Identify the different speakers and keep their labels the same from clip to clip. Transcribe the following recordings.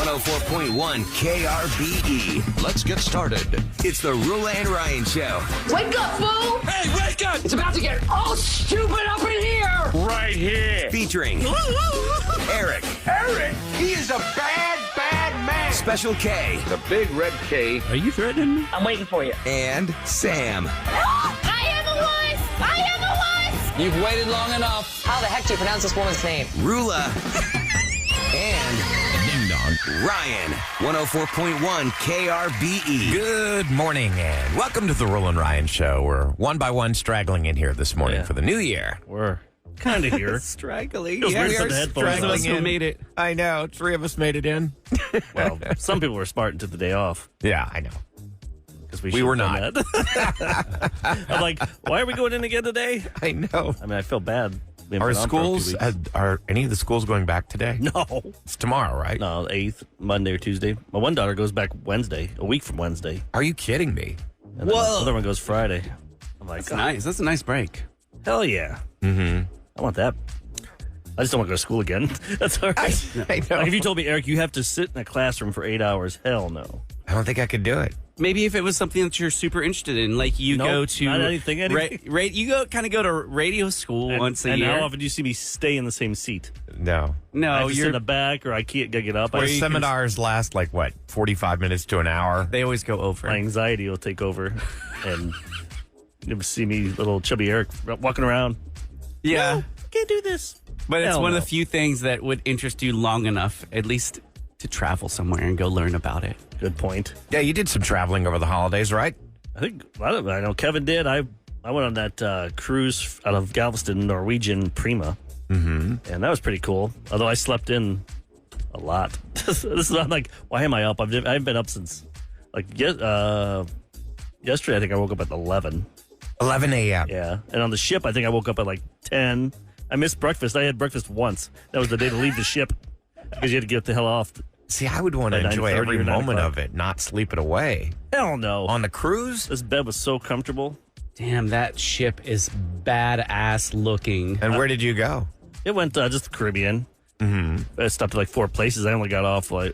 Speaker 1: 104.1 KRBE. Let's get started. It's the Roula and Ryan Show.
Speaker 2: Wake up, fool!
Speaker 3: Hey, wake up!
Speaker 2: It's about to get all stupid up in here!
Speaker 3: Right here.
Speaker 1: Featuring Eric.
Speaker 3: Eric, he is a bad, bad man.
Speaker 1: Special K.
Speaker 3: The big red K.
Speaker 4: Are you threatening me?
Speaker 2: I'm waiting for you.
Speaker 1: And Sam.
Speaker 5: I am a wuss! I am a wuss!
Speaker 2: You've waited long enough. How the heck do you pronounce this woman's name?
Speaker 1: Roula. And
Speaker 4: Ding dong.
Speaker 1: Ryan. 104.1 KRBE.
Speaker 6: Good morning and welcome to the Roula and Ryan Show. We're one by one straggling in here this morning for the new year.
Speaker 4: We're kind of here.
Speaker 1: Straggling.
Speaker 4: Feels
Speaker 1: Yeah,
Speaker 4: weird
Speaker 1: we
Speaker 4: to
Speaker 1: are
Speaker 4: the headphones on.
Speaker 1: straggling
Speaker 4: Still
Speaker 1: in.
Speaker 4: made it.
Speaker 6: I know. 3 of us made it in.
Speaker 4: Well, some people were smart and took the day off.
Speaker 6: Yeah, I know.
Speaker 4: Because
Speaker 6: We were not.
Speaker 4: I'm like, why are we going in again today?
Speaker 6: I know.
Speaker 4: I mean, I feel bad. Being
Speaker 6: Are
Speaker 4: put on for a few
Speaker 6: schools,
Speaker 4: weeks.
Speaker 6: are any of the schools going back today?
Speaker 4: No.
Speaker 6: It's tomorrow, right?
Speaker 4: No, 8th, Monday or Tuesday. My one daughter goes back Wednesday, a week from Wednesday.
Speaker 6: Are you kidding me?
Speaker 4: And then the other one goes Friday. I'm like,
Speaker 7: That's nice. That's a nice break.
Speaker 4: hell yeah. Mm-hmm. I want that. I just don't want to go to school again. That's all right.
Speaker 6: I know.
Speaker 4: Like if you told me, Eric, you have to sit in a classroom for 8 hours, hell no.
Speaker 6: I don't think I could do it.
Speaker 7: Maybe if it was something that you're super interested in, like you
Speaker 4: Nope,
Speaker 7: go to
Speaker 4: not anything.
Speaker 7: you go to radio school once a
Speaker 4: and
Speaker 7: year.
Speaker 4: how often do you see me stay in the same seat?
Speaker 6: No.
Speaker 4: I
Speaker 7: No,
Speaker 4: have to sit
Speaker 7: you're.
Speaker 4: in the back, or I can't get up.
Speaker 6: Where seminars last 45 minutes to an hour?
Speaker 7: They always go over.
Speaker 4: My anxiety will take over, and you ever see me, little chubby Eric, walking around.
Speaker 7: Yeah,
Speaker 4: No, can't do this.
Speaker 7: but it's
Speaker 4: Hell
Speaker 7: one
Speaker 4: no.
Speaker 7: of the few things that would interest you long enough, at least, to travel somewhere and go learn about it.
Speaker 4: Good point.
Speaker 6: Yeah, you did some traveling over the holidays, right?
Speaker 4: I know Kevin did. I went on that cruise out of Galveston, Norwegian Prima, and that was pretty cool. Although I slept in a lot. This is not like, why am I up? I've been up since yesterday. I think I woke up at 11.
Speaker 6: 11 a.m.
Speaker 4: Yeah, and on the ship, I think I woke up at 10. I missed breakfast. I had breakfast once. That was the day to leave the ship because you had to get the hell off.
Speaker 6: See, I would want to
Speaker 4: By
Speaker 6: enjoy
Speaker 4: 9:30
Speaker 6: every
Speaker 4: or 9
Speaker 6: moment
Speaker 4: o'clock.
Speaker 6: of it, not sleep it away.
Speaker 4: Hell no.
Speaker 6: On the cruise?
Speaker 4: This bed was so comfortable.
Speaker 7: Damn, that ship is badass looking.
Speaker 6: And where did you go?
Speaker 4: It went just the Caribbean. Mm-hmm. I stopped at 4 places. I only got off of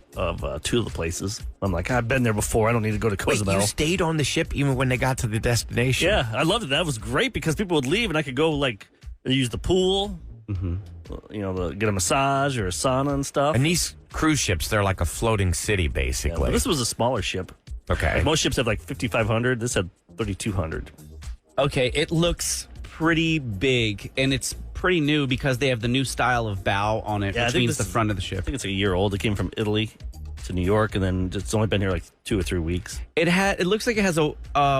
Speaker 4: 2 of the places. I'm like, I've been there before. I don't need to go to
Speaker 6: Wait,
Speaker 4: Cozumel.
Speaker 6: you stayed on the ship even when they got to the destination?
Speaker 4: Yeah, I loved it. That was great because people would leave and I could go use the pool, get a massage or a sauna and stuff.
Speaker 6: And these cruise ships, they're like a floating city,
Speaker 4: Yeah,
Speaker 6: basically.
Speaker 4: but this was a smaller ship.
Speaker 6: Okay.
Speaker 4: Like most ships have 5,500. This had 3,200.
Speaker 7: Okay, it looks pretty big, and it's pretty new because they have the new style of bow on it,
Speaker 4: Yeah, I
Speaker 7: which
Speaker 4: think
Speaker 7: means
Speaker 4: this
Speaker 7: the
Speaker 4: is-
Speaker 7: front of the
Speaker 4: I
Speaker 7: ship.
Speaker 4: think it's a year old. It came from Italy to New York, and then it's only been here 2 or 3 weeks.
Speaker 7: It looks like it has a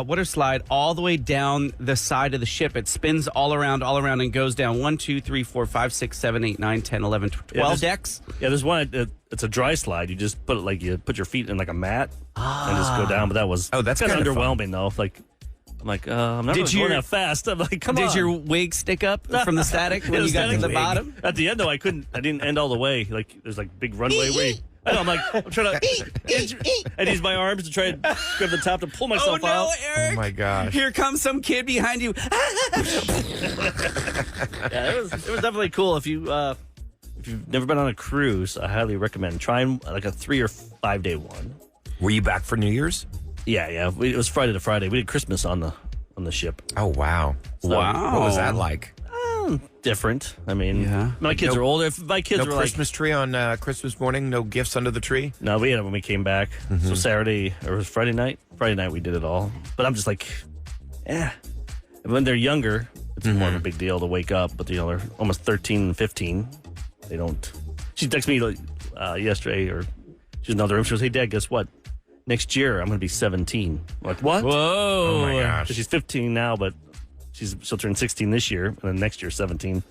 Speaker 7: water slide all the way down the side of the ship. It spins all around, and goes down 1, 2, 3, 4, 5, 6, 7, 8, 9, 10, 11, 12
Speaker 4: there's-
Speaker 7: decks.
Speaker 4: Yeah, there's one. It's a dry slide. You just put it you put your feet in a mat and just go down. But that was
Speaker 6: that's
Speaker 4: kind of
Speaker 6: kinda fun.
Speaker 4: underwhelming though. I'm not
Speaker 7: Did
Speaker 4: really
Speaker 7: you-
Speaker 4: going that fast. I'm like, come on.
Speaker 7: Did your wig stick up from the static when
Speaker 4: Yeah,
Speaker 7: you got to
Speaker 4: static
Speaker 7: the
Speaker 4: wig.
Speaker 7: bottom?
Speaker 4: At the end though, I didn't end all the way. There's big runway where I know, I'm trying to and use my arms to try and grab the top to pull
Speaker 7: Oh
Speaker 4: myself
Speaker 7: no,
Speaker 4: out.
Speaker 7: Eric!
Speaker 6: Oh, my gosh.
Speaker 7: Here comes some kid behind you.
Speaker 4: Yeah, it was definitely cool. If you've never been on a cruise, I highly recommend trying a 3 or 5 day one.
Speaker 6: Were you back for New Year's?
Speaker 4: Yeah. It was Friday to Friday. We did Christmas on the ship.
Speaker 6: Oh, wow.
Speaker 7: Wow.
Speaker 6: What was that like?
Speaker 4: Different. I mean,
Speaker 7: Yeah.
Speaker 4: my kids are older. If my kids
Speaker 6: No
Speaker 4: were
Speaker 6: Christmas tree on Christmas morning? No gifts under the tree?
Speaker 4: no, we had it when we came back. So Saturday or it was Friday night. Friday night we did it all. But I'm just yeah. When they're younger, it's more of a big deal to wake up. But they're almost 13 and 15. They don't. She texted me yesterday, or she was in another room. She goes, "Hey, Dad, guess what? Next year I'm going to be 17." I'm like, what?
Speaker 7: Whoa!
Speaker 6: Oh, my gosh.
Speaker 4: So she's 15 now, but she'll turn 16 this year, and then next year 17.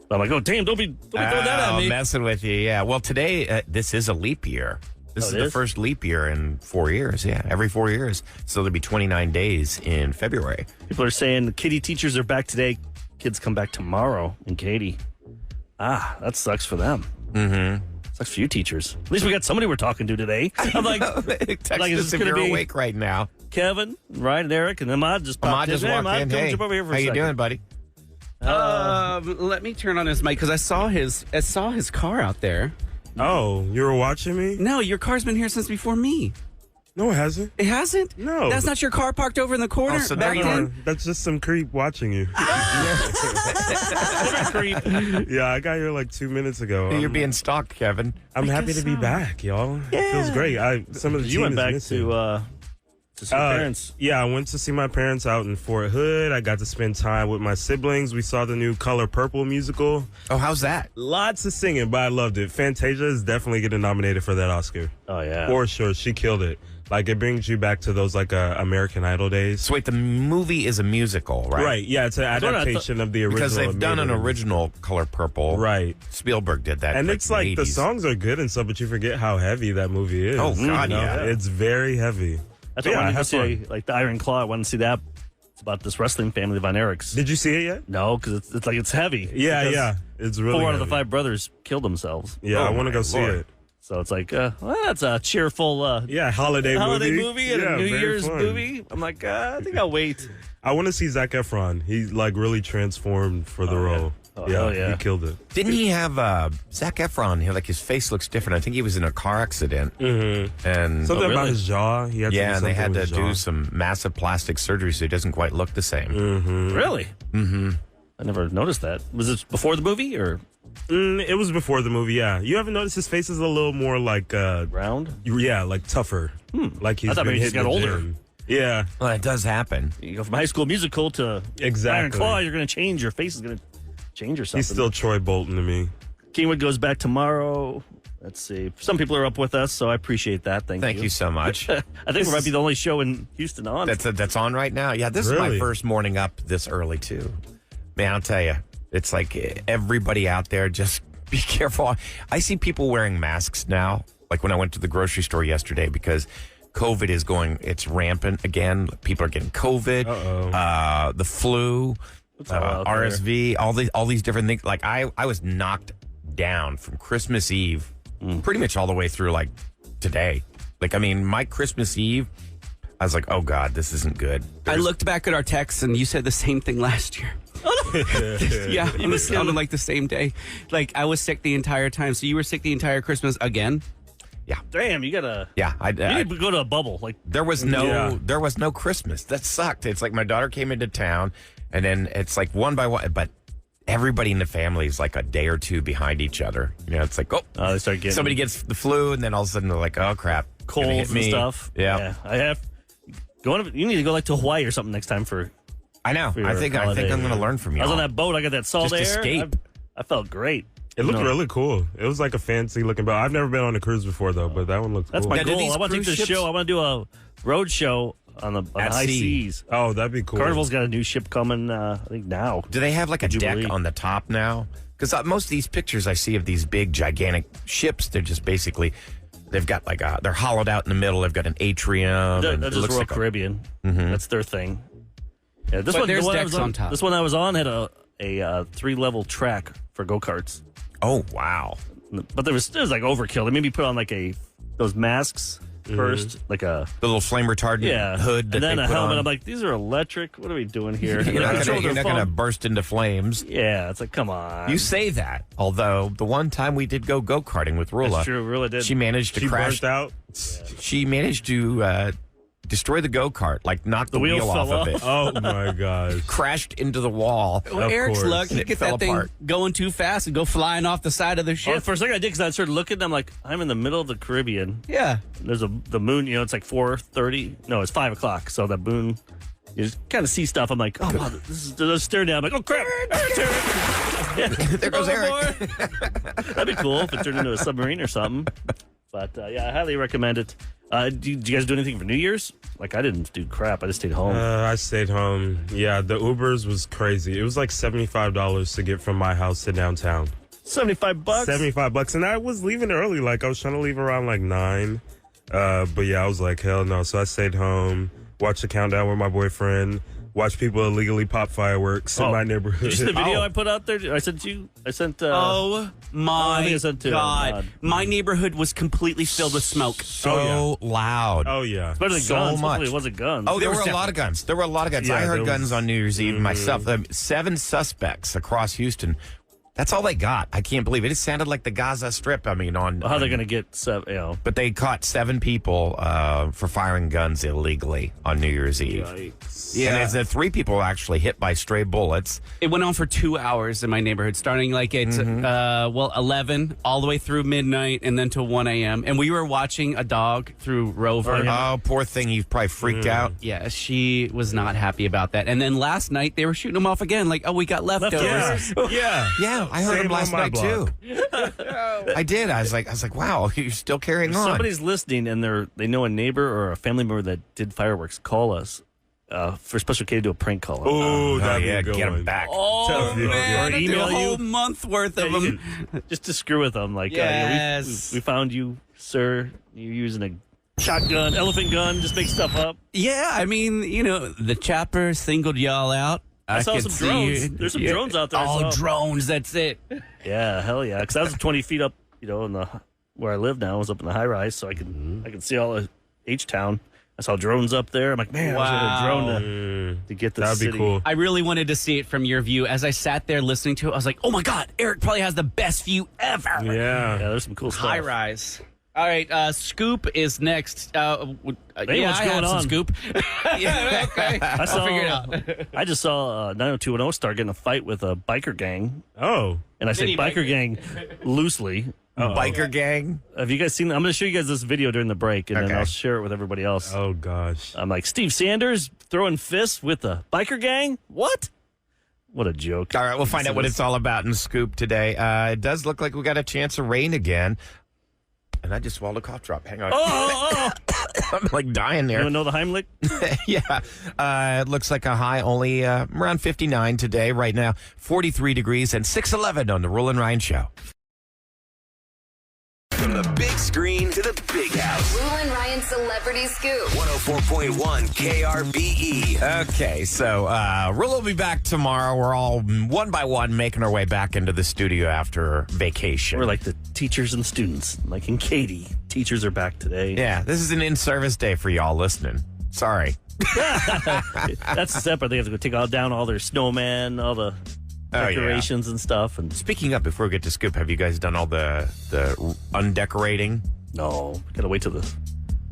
Speaker 4: But I'm like, oh damn! Don't be throwing that at me.
Speaker 6: Messing with you, yeah. Well, today, this is a leap year. This
Speaker 4: Oh,
Speaker 6: is
Speaker 4: it
Speaker 6: the
Speaker 4: is?
Speaker 6: first leap year in 4 years, yeah. Every 4 years. So there'll be 29 days in February.
Speaker 4: People are saying kitty teachers are back today. Kids come back tomorrow in Katy. That sucks for them. Mm-hmm. Sucks for you teachers. At least we got somebody we're talking to today. I'm like,
Speaker 6: Text
Speaker 4: is
Speaker 6: us
Speaker 4: this
Speaker 6: if
Speaker 4: gonna
Speaker 6: you're
Speaker 4: be
Speaker 6: awake right now.
Speaker 4: Kevin, Ryan, and Eric, and Ahmad just popped
Speaker 6: Ahmad just
Speaker 4: in.
Speaker 6: walked
Speaker 4: Ahmad,
Speaker 6: in.
Speaker 4: come
Speaker 6: Hey,
Speaker 4: jump over here for
Speaker 6: how
Speaker 4: a
Speaker 6: you
Speaker 4: second.
Speaker 6: doing, buddy?
Speaker 7: Let me turn on his mic because I saw his car out there.
Speaker 8: Oh, you were watching me?
Speaker 7: No, your car's been here since before me.
Speaker 8: No, it hasn't.
Speaker 7: It hasn't?
Speaker 8: No.
Speaker 7: That's not your car parked over in the corner
Speaker 6: so
Speaker 7: back
Speaker 6: now
Speaker 7: then?
Speaker 8: That's just some creep watching you.
Speaker 4: Creep.
Speaker 8: Yeah, I got here like 2 minutes ago.
Speaker 6: You're being stalked, Kevin.
Speaker 8: I'm happy to be back, y'all. It feels great. Some of the
Speaker 4: You
Speaker 8: team
Speaker 4: went
Speaker 8: is
Speaker 4: back
Speaker 8: missing.
Speaker 4: to see your parents.
Speaker 8: Yeah, I went to see my parents out in Fort Hood. I got to spend time with my siblings. We saw the new Color Purple musical.
Speaker 6: Oh, how's that?
Speaker 8: Lots of singing, but I loved it. Fantasia is definitely getting nominated for that Oscar.
Speaker 4: Oh, yeah.
Speaker 8: For sure. She killed it. Like, it brings you back to those, like, American Idol days.
Speaker 6: So wait, the movie is a musical, right?
Speaker 8: Right, yeah, it's an
Speaker 4: what I
Speaker 8: adaptation of the original.
Speaker 6: Because they've done an
Speaker 8: American-
Speaker 6: original Color Purple.
Speaker 8: Right.
Speaker 6: Spielberg did that.
Speaker 8: And it's like the
Speaker 6: 80s.
Speaker 8: songs are good and stuff, but you forget how heavy that movie is.
Speaker 6: Oh, God,
Speaker 8: You know?
Speaker 6: yeah.
Speaker 8: It's very heavy.
Speaker 4: That's what I
Speaker 8: Yeah,
Speaker 4: wanted to
Speaker 8: have
Speaker 4: see,
Speaker 8: fun.
Speaker 4: like the Iron Claw. I wanted to see that. It's about this wrestling family, Von Erichs.
Speaker 8: Did you see it yet?
Speaker 4: No, because it's like it's heavy.
Speaker 8: Yeah,
Speaker 4: Because
Speaker 8: yeah. It's really
Speaker 4: 4 out of the
Speaker 8: heavy.
Speaker 4: 5 brothers killed themselves.
Speaker 8: Yeah,
Speaker 6: Oh,
Speaker 8: I want to
Speaker 6: my
Speaker 8: go see
Speaker 6: Lord.
Speaker 8: it.
Speaker 4: So it's like, well, that's a cheerful
Speaker 8: Yeah, holiday
Speaker 4: movie and
Speaker 8: Yeah,
Speaker 4: a New
Speaker 8: very
Speaker 4: Year's
Speaker 8: fun.
Speaker 4: movie. I'm like, I think I'll wait.
Speaker 8: I want to see Zac Efron. He like really transformed for the role.
Speaker 4: Oh, hell yeah.
Speaker 8: He killed it.
Speaker 6: Didn't he have Zac Efron? Like his face looks different. I think he was in a car accident. Mm-hmm. And
Speaker 8: Something
Speaker 4: really?
Speaker 8: about his jaw. He had to do
Speaker 6: and they
Speaker 8: something
Speaker 6: had
Speaker 8: with
Speaker 6: to
Speaker 8: his
Speaker 6: do
Speaker 8: jaw.
Speaker 6: some massive plastic surgery, so he doesn't quite look the same.
Speaker 4: Really? Mm-hmm. I never noticed that. Was it before the movie or
Speaker 8: It was before the movie. Yeah, you haven't noticed his face is a little more like
Speaker 4: round?
Speaker 8: yeah, like tougher. Like he's
Speaker 4: I thought
Speaker 8: been
Speaker 4: maybe he's
Speaker 8: hitting
Speaker 4: got
Speaker 8: the
Speaker 4: older.
Speaker 8: gym. Yeah,
Speaker 6: Well, it does happen.
Speaker 4: You go from High School Musical to
Speaker 8: Exactly.
Speaker 4: Iron Claw, you're going to change. Your face is going to change or something.
Speaker 8: he's still Troy Bolton to me.
Speaker 4: Kingwood goes back tomorrow. Let's see. Some people are up with us, so I appreciate that. Thank you.
Speaker 6: You so much.
Speaker 4: I think we might be the only show in Houston on.
Speaker 6: That's on right now. Yeah, this is my
Speaker 8: Really?
Speaker 6: first morning up this early too. Man, I'll tell you, it's like everybody out there, just be careful. I see people wearing masks now. Like when I went to the grocery store yesterday, because COVID is it's rampant again. People are getting COVID, the flu,
Speaker 4: all out there.
Speaker 6: RSV, all these different things. Like I was knocked down from Christmas Eve, pretty much all the way through like today. Like I mean, my Christmas Eve, I was like, oh God, this isn't good.
Speaker 7: I looked back at our texts and you said the same thing last year. Yeah, it was sounded like the same day. Like I was sick the entire time. So you were sick the entire Christmas again?
Speaker 4: Damn, you got to.
Speaker 6: Yeah,
Speaker 4: You need to go to a bubble. Like,
Speaker 6: there was no
Speaker 8: Yeah.
Speaker 6: Christmas. That sucked. It's like my daughter came into town, and then it's like one by one, but everybody in the family is like a day or two behind each other. You know, it's like
Speaker 4: they start getting
Speaker 6: somebody gets the flu, and then all of a sudden they're like, oh crap, it's gonna hit
Speaker 4: colds and
Speaker 6: me.
Speaker 4: stuff.
Speaker 6: Yeah.
Speaker 4: I have. You need to go like to Hawaii or something next time for.
Speaker 6: I know.
Speaker 4: for your
Speaker 6: I think I'm
Speaker 4: holiday.
Speaker 6: going to learn from you.
Speaker 4: I was on that boat. I got that salt
Speaker 6: Just
Speaker 4: air.
Speaker 6: escape.
Speaker 4: I felt great.
Speaker 8: It looked
Speaker 4: No.
Speaker 8: really cool. It was like a fancy looking boat. I've never been on a cruise before though, but that one looked
Speaker 4: That's
Speaker 8: cool.
Speaker 4: my
Speaker 6: Now, do
Speaker 4: goal.
Speaker 6: these
Speaker 4: I want to take
Speaker 6: cruise
Speaker 4: the
Speaker 6: ships-
Speaker 4: show. I want to do a road show on the
Speaker 6: At
Speaker 4: high
Speaker 6: sea.
Speaker 4: seas.
Speaker 8: Oh, that'd be cool.
Speaker 4: Carnival's got a new ship coming. I think now.
Speaker 6: Do they have like a
Speaker 4: Jubilee.
Speaker 6: deck on the top now? Because most of these pictures I see of these big, gigantic ships, they're just basically, they've got like they're hollowed out in the middle. They've got an atrium.
Speaker 4: They're
Speaker 6: and it
Speaker 4: just
Speaker 6: looks
Speaker 4: Royal
Speaker 6: like
Speaker 4: Caribbean. That's their thing. Yeah, this
Speaker 7: But
Speaker 4: one.
Speaker 7: there's
Speaker 4: the one I
Speaker 7: decks
Speaker 4: was
Speaker 7: on top.
Speaker 4: This one I was on had a 3-level track for go karts.
Speaker 6: oh, wow.
Speaker 4: But there was like overkill. They maybe put on like those masks first, like a
Speaker 6: The little flame retardant hood that
Speaker 4: and then
Speaker 6: they
Speaker 4: a
Speaker 6: put
Speaker 4: helmet.
Speaker 6: on.
Speaker 4: I'm like, these are electric. What are we doing here?
Speaker 6: You're
Speaker 4: They
Speaker 6: not
Speaker 4: control their
Speaker 6: going to
Speaker 4: phone.
Speaker 6: burst into flames.
Speaker 4: Yeah, it's like, come on.
Speaker 6: You say that, although the one time we did go karting with Roula,
Speaker 4: That's true. Roula did.
Speaker 6: she managed to
Speaker 8: She
Speaker 6: crash.
Speaker 8: burnt out.
Speaker 6: She managed to destroy the go kart, like knock the
Speaker 4: wheel
Speaker 6: wheel off
Speaker 4: fell
Speaker 6: of it.
Speaker 8: Oh my gosh.
Speaker 6: Crashed into the wall.
Speaker 7: Well,
Speaker 8: Of
Speaker 7: Eric's
Speaker 8: course.
Speaker 7: luck,
Speaker 6: And
Speaker 7: he
Speaker 6: it
Speaker 7: get
Speaker 6: fell
Speaker 7: that thing
Speaker 6: apart.
Speaker 7: going too fast and go flying off the side of the
Speaker 4: Oh,
Speaker 7: ship.
Speaker 4: for a second I did because I started looking. I'm like, I'm in the middle of the Caribbean.
Speaker 7: Yeah.
Speaker 4: There's the moon. You know, it's like 4:30. No, it's 5 o'clock. So the moon, you just kind of see stuff. I'm like, oh wow, this is the stare down. I'm like, oh crap,
Speaker 6: There goes Eric.
Speaker 4: That'd be cool if it turned into a submarine or something. But yeah, I highly recommend it. Do you guys do anything for New Year's? Like I didn't do crap. I just stayed home.
Speaker 8: I stayed home. Yeah, the Ubers was crazy. It was like $75 to get from my house to downtown.
Speaker 4: $75.
Speaker 8: $75, and I was leaving early. Like I was trying to leave around like 9. But yeah, I was like, hell no. So I stayed home, watched the countdown with my boyfriend, watched people illegally pop fireworks in
Speaker 4: Oh.
Speaker 8: my neighborhood.
Speaker 4: Did you see the video
Speaker 6: Oh.
Speaker 4: I put out there? I sent you. I sent.
Speaker 7: Oh
Speaker 4: I
Speaker 7: my
Speaker 4: think I sent to,
Speaker 7: God. My neighborhood was completely filled with smoke.
Speaker 6: So loud.
Speaker 8: Oh yeah.
Speaker 4: better than
Speaker 6: so
Speaker 4: guns.
Speaker 6: much.
Speaker 4: Hopefully it wasn't guns.
Speaker 6: Oh, there
Speaker 7: was
Speaker 6: were a lot of guns. There were a lot of guns.
Speaker 8: Yeah,
Speaker 6: I heard
Speaker 8: there
Speaker 6: guns
Speaker 8: was-
Speaker 6: on New Year's Eve myself. 7 suspects across Houston That's all they got. I can't believe it. It sounded like the Gaza Strip. I mean, on
Speaker 4: How are they going to get,
Speaker 6: But they caught 7 people for firing guns illegally on New Year's Eve.
Speaker 7: Yeah.
Speaker 6: And the 3 people were actually hit by stray bullets.
Speaker 7: It went on for 2 hours in my neighborhood, starting like at 11 all the way through midnight and then to 1 a.m. And we were watching a dog through Rover.
Speaker 6: Oh, poor thing. He probably freaked out.
Speaker 7: Yeah, she was not happy about that. And then last night they were shooting them off again. Like, oh, we got leftovers.
Speaker 6: Yeah, I heard
Speaker 8: Same
Speaker 6: him last
Speaker 8: on my
Speaker 6: night too. I did. I was like, wow, you're still carrying on.
Speaker 4: Somebody's listening and they know a neighbor or a family member that did fireworks. Call us for Special K to do a prank call.
Speaker 8: Oh, that'd be
Speaker 6: yeah,
Speaker 8: a good
Speaker 6: get
Speaker 8: one.
Speaker 6: him back.
Speaker 7: Oh,
Speaker 8: you.
Speaker 7: man,
Speaker 4: Or
Speaker 7: I did
Speaker 4: email
Speaker 7: a whole
Speaker 4: you.
Speaker 7: month worth of them.
Speaker 4: Just to screw with them. Like,
Speaker 7: Yes.
Speaker 4: we found you, sir. You're using a shotgun, elephant gun, just make stuff up.
Speaker 7: Yeah, I mean, the chopper singled y'all out.
Speaker 4: I saw
Speaker 7: could
Speaker 4: some
Speaker 7: see
Speaker 4: drones.
Speaker 7: you.
Speaker 4: There's some drones out there I
Speaker 7: Oh,
Speaker 4: saw.
Speaker 7: drones, that's it.
Speaker 4: Yeah, hell yeah. Because I was 20 feet up, in the where I live now. I was up in the high rise, so I can see all of H-Town. I saw drones up there. I'm like, man, I wish I had a drone to get this
Speaker 8: That'd
Speaker 4: city.
Speaker 8: be cool.
Speaker 7: I really wanted to see it from your view. As I sat there listening to it, I was like, oh my God, Eric probably has the best view ever.
Speaker 4: Yeah,
Speaker 8: Yeah.
Speaker 4: there's some cool stuff.
Speaker 7: High rise. All right, Scoop is next.
Speaker 4: Hey, what's
Speaker 7: I
Speaker 4: going
Speaker 7: have some
Speaker 4: on?
Speaker 7: Scoop. Yeah, okay.
Speaker 4: I saw,
Speaker 7: I'll figure it out.
Speaker 4: I just saw 90210 start getting a fight with a biker gang.
Speaker 8: Oh.
Speaker 4: And I say
Speaker 7: Mini
Speaker 4: biker gang loosely.
Speaker 6: Biker gang.
Speaker 4: Have you guys seen? I'm going to show you guys this video during the break, and then
Speaker 6: Okay.
Speaker 4: I'll share it with everybody else.
Speaker 8: Oh, gosh.
Speaker 4: I'm like, Steve Sanders throwing fists with the biker gang? What? What a joke.
Speaker 6: All right, we'll find out what it's all about in Scoop today. It does look like we got a chance of rain again. And I just swallowed a cough drop. Hang on.
Speaker 4: Oh!
Speaker 6: I'm like dying
Speaker 4: You
Speaker 6: there.
Speaker 4: want to know the Heimlich?
Speaker 6: Yeah. It looks like a high only around 59 today. Right now, 43 degrees and 611 on the Roula and Ryan Show.
Speaker 1: From the big screen to the big house.
Speaker 5: Roula and Ryan Celebrity Scoop.
Speaker 1: 104.1 KRBE.
Speaker 6: Okay, so Roula will be back tomorrow. We're all one by one making our way back into the studio after vacation.
Speaker 4: We're like the teachers and students. Like in Katy, teachers are back today.
Speaker 6: yeah, this is an in-service day for y'all listening. Sorry.
Speaker 4: That's separate. They have to go take down all their snowmen, all the
Speaker 6: yeah.
Speaker 4: decorations and stuff. And
Speaker 6: Speaking of, before we get to Scoop, have you guys done all the undecorating?
Speaker 4: no, gotta wait till the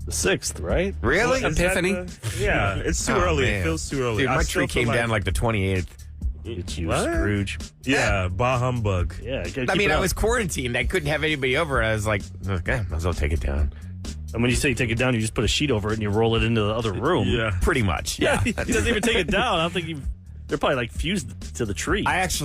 Speaker 4: 6th, right?
Speaker 6: Really?
Speaker 8: Is that
Speaker 7: Epiphany?
Speaker 8: yeah, it's too
Speaker 6: Oh,
Speaker 8: early.
Speaker 6: man.
Speaker 8: It feels too early.
Speaker 6: Dude,
Speaker 8: I
Speaker 6: my
Speaker 8: still
Speaker 6: tree
Speaker 8: feel
Speaker 6: came down like the 28th.
Speaker 4: It's you,
Speaker 8: What?
Speaker 4: Scrooge.
Speaker 8: Yeah, bah humbug.
Speaker 4: Yeah, gotta
Speaker 6: I
Speaker 4: keep
Speaker 6: mean,
Speaker 4: it
Speaker 6: I
Speaker 4: up.
Speaker 6: was quarantined. I couldn't have anybody over. I was like, okay, might as well take it down.
Speaker 4: And when you say take it down, you just put a sheet over it and you roll it into the other room.
Speaker 8: Yeah.
Speaker 6: Pretty much, yeah.
Speaker 4: He doesn't even take it down. I don't think they're probably like fused to the tree.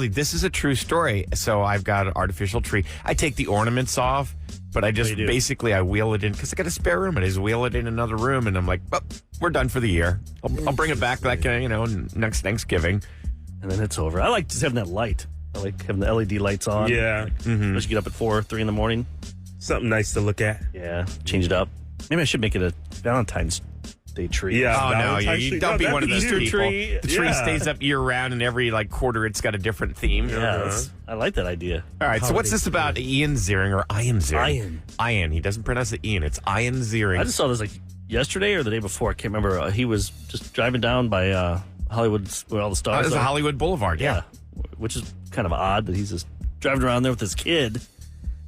Speaker 6: This is a true story. So I've got an artificial tree. I take the ornaments off, but I just
Speaker 4: What do you do?
Speaker 6: basically I wheel it in because I got a spare room and I just wheel it in another room and I'm like, well, we're done for the year. I'll bring it back like, next Thanksgiving.
Speaker 4: And then it's over. I like just having that light. I like having the LED lights on.
Speaker 8: Yeah.
Speaker 4: Especially get up at 4, 3 in the morning.
Speaker 8: Something nice to look at.
Speaker 4: Yeah, change it up. Maybe I should make it a Valentine's Day tree.
Speaker 8: Yeah.
Speaker 6: Oh, no,
Speaker 8: Valentine's
Speaker 6: you
Speaker 8: tree.
Speaker 6: don't
Speaker 8: No,
Speaker 6: be
Speaker 8: that'd
Speaker 6: one of
Speaker 8: be
Speaker 6: those
Speaker 8: Easter
Speaker 6: people.
Speaker 8: tree.
Speaker 6: The tree
Speaker 8: Yeah.
Speaker 6: stays up year round and every quarter it's got a different theme.
Speaker 4: Yeah, that's- I like that idea.
Speaker 6: All right, so what's this about Ian Ziering or Ian Ziering?
Speaker 4: Ian.
Speaker 6: Ian. He doesn't pronounce it Ian. It's Ian Ziering.
Speaker 4: I just saw this like yesterday or the day before. I can't remember. He was just driving down by Hollywood where all the
Speaker 6: Oh,
Speaker 4: stars
Speaker 6: it's a
Speaker 4: are.
Speaker 6: Hollywood Boulevard, yeah.
Speaker 4: Which is kind of odd that he's just driving around there with his kid.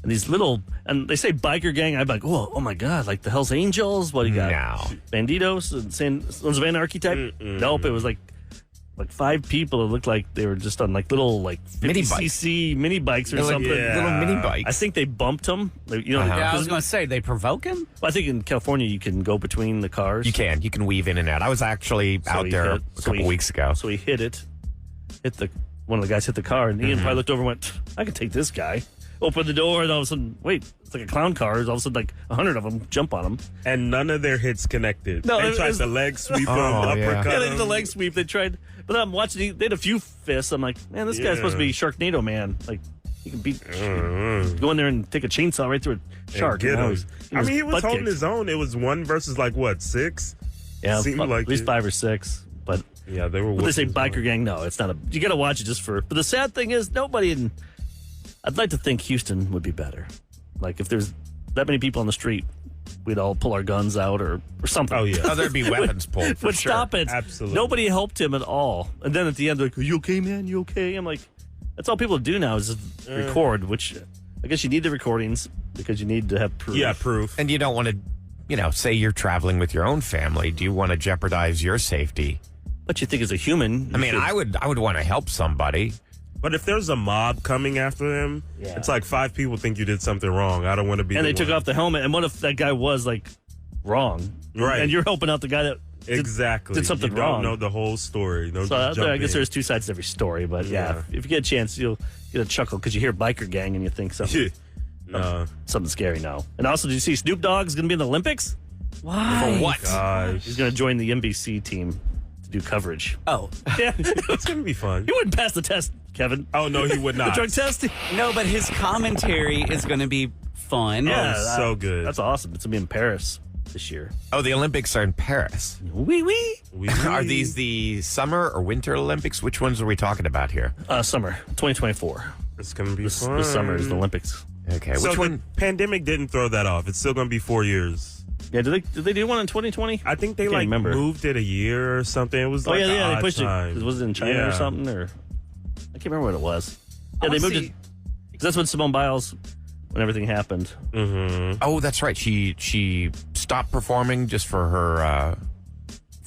Speaker 4: And these little, and they say biker gang. I'm like, oh my God, like the Hells Angels. What do you got?
Speaker 6: No.
Speaker 4: Banditos and Sons of Anarchy type? Nope, it was like 5 people. It looked like they were just on like little like 50cc mini bikes or
Speaker 6: They're like
Speaker 4: something.
Speaker 6: little mini bikes.
Speaker 4: I think they bumped them.
Speaker 7: Yeah, I was
Speaker 4: 'cause-
Speaker 7: going to say, they provoke him?
Speaker 4: I think in California you can go between the cars.
Speaker 6: You can weave in and out. I was actually out
Speaker 4: he
Speaker 6: there
Speaker 4: hit-
Speaker 6: a couple weeks ago.
Speaker 4: So he hit one of the guys hit the car, and Ian probably looked over and went, I can take this guy. Opened the door, and all of a sudden, wait, it's like a clown car. All of a sudden, like 100 of them jump on him.
Speaker 8: And none of their hits connected.
Speaker 4: No,
Speaker 8: they
Speaker 4: it
Speaker 8: tried
Speaker 4: was-
Speaker 8: to leg sweep him,
Speaker 6: Oh, yeah.
Speaker 8: uppercut
Speaker 4: Yeah, they
Speaker 8: him.
Speaker 4: did the leg sweep. They tried, but I'm watching. They had a few fists. I'm like, man, this guy's supposed to be Sharknado Man. Like, he can beat, go in there and take a chainsaw right through a shark.
Speaker 8: Get
Speaker 4: and now
Speaker 8: him.
Speaker 4: he's-
Speaker 8: He was
Speaker 4: butt
Speaker 8: holding
Speaker 4: kicked.
Speaker 8: his own. It was 1 versus like what, 6?
Speaker 4: Yeah,
Speaker 8: seemed like
Speaker 4: at least
Speaker 8: it.
Speaker 4: 5 or 6. But
Speaker 8: Yeah, they were.
Speaker 4: when they say
Speaker 8: whooping his
Speaker 4: biker gang, no, it's not a. You got to watch it just for. But the sad thing is, nobody in. I'd like to think Houston would be better. Like if there's that many people on the street, we'd all pull our guns out or something.
Speaker 8: Oh yeah.
Speaker 6: Oh, there'd be weapons pulled for
Speaker 4: But
Speaker 6: sure.
Speaker 4: stop it.
Speaker 8: Absolutely.
Speaker 4: Nobody helped him at all. And then at the end, they're like, are you okay, man? You okay? I'm like, That's all people do now is just record, which I guess you need the recordings because you need to have proof.
Speaker 8: Yeah, proof.
Speaker 6: And you don't want to, say you're traveling with your own family. Do you want to jeopardize your safety?
Speaker 4: But you think as a human,
Speaker 6: I mean, I would want to help somebody.
Speaker 8: But if there's a mob coming after them, it's like 5 people think you did something wrong. I don't want to be.
Speaker 4: And they took off the helmet. And what if that guy was like wrong?
Speaker 8: Right.
Speaker 4: And you're helping out the guy that
Speaker 8: did something
Speaker 4: wrong.
Speaker 8: You don't know the whole story. Don't
Speaker 4: So
Speaker 8: just jump
Speaker 4: I guess
Speaker 8: in.
Speaker 4: there's two sides to every story. But yeah, if you get a chance, you'll get a chuckle because you hear biker gang and you think something scary now. And also, did you see Snoop Dogg's going to be in the Olympics?
Speaker 7: Why?
Speaker 6: For what?
Speaker 8: Gosh.
Speaker 4: He's going to join the NBC team to do coverage.
Speaker 7: Oh.
Speaker 4: Yeah.
Speaker 8: It's going to be fun.
Speaker 4: He wouldn't pass the test, Kevin.
Speaker 8: Oh, no, he would
Speaker 4: The
Speaker 8: not.
Speaker 4: drug test?
Speaker 7: No, but his commentary is going to be fun.
Speaker 8: Yeah. so good.
Speaker 4: That's awesome. It's going to be in Paris this year.
Speaker 6: Oh, the Olympics are in Paris.
Speaker 4: Wee wee.
Speaker 6: Are these the summer or winter Olympics? Which ones are we talking about here?
Speaker 4: Summer 2024.
Speaker 8: It's going to be fun.
Speaker 4: This summer is the Olympics.
Speaker 6: Okay,
Speaker 8: So
Speaker 6: which one?
Speaker 8: the pandemic didn't throw that off. It's still going to be 4 years.
Speaker 4: Yeah, did they do one in 2020?
Speaker 8: I think they
Speaker 4: can't remember.
Speaker 8: moved it a year or something. It was
Speaker 4: Oh
Speaker 8: like
Speaker 4: yeah,
Speaker 8: an
Speaker 4: they pushed
Speaker 8: odd time.
Speaker 4: it. Was it in China or something? Or I can't remember what it was. Yeah, they moved it. 'Cause that's when Simone Biles, when everything happened.
Speaker 6: Oh, that's right. She stopped performing just for